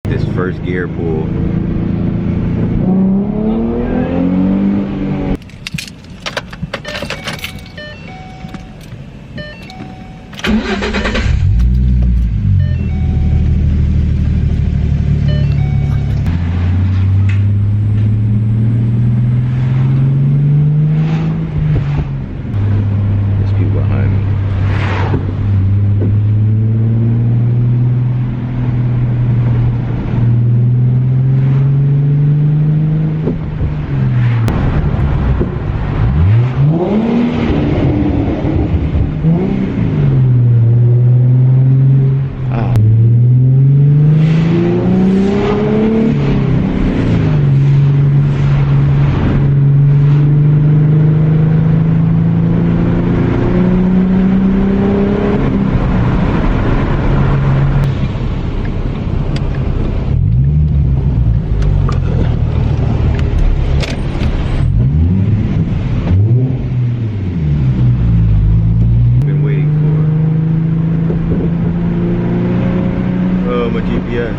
This first gear pull. GPS.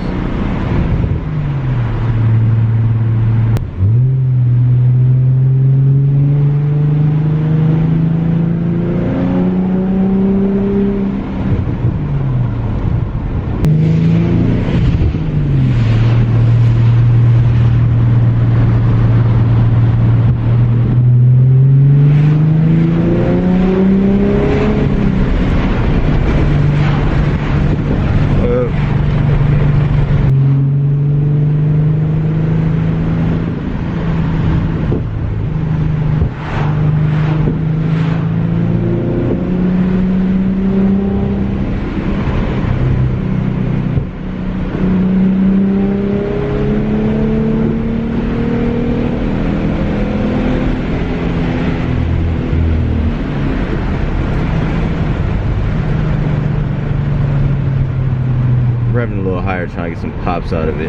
Revving a little higher, trying to get some pops out of it.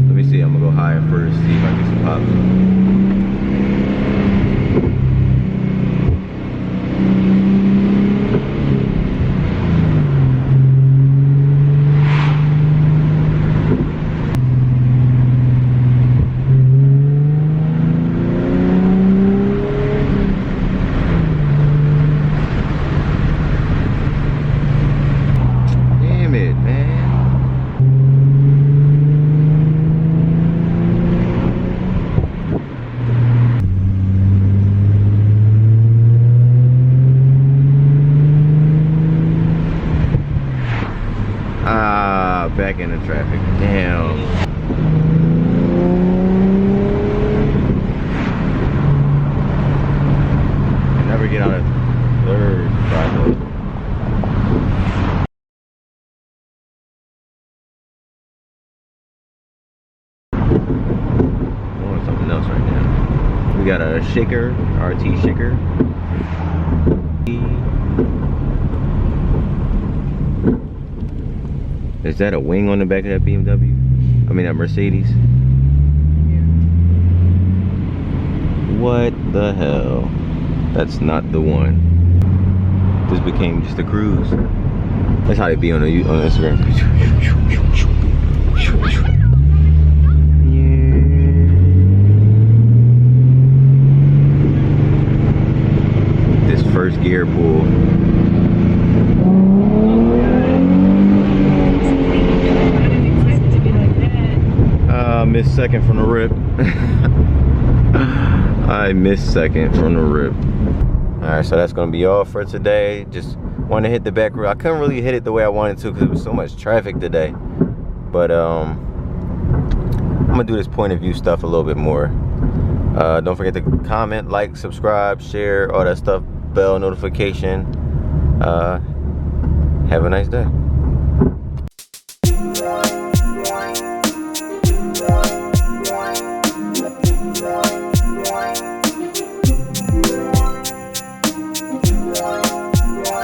Let me see, I'm gonna go higher first, see if I can get some pops. Back in the traffic. Damn. I never get on a third driveway. I want something else right now. We got a shaker, RT shaker. Is that a wing on the back of that BMW? I mean that Mercedes? Yeah. What the hell? That's not the one. This became just a cruise. That's how they be on Instagram. This first gear pull. Missed second from the rip. I missed second from the rip. Alright, so that's gonna be all for today. Just wanted to hit the back road. I couldn't really hit it the way I wanted to because there was so much traffic today. But I'm gonna do this point of view stuff a little bit more. Don't forget to comment, like, subscribe, share, all that stuff, bell notification. Have a nice day.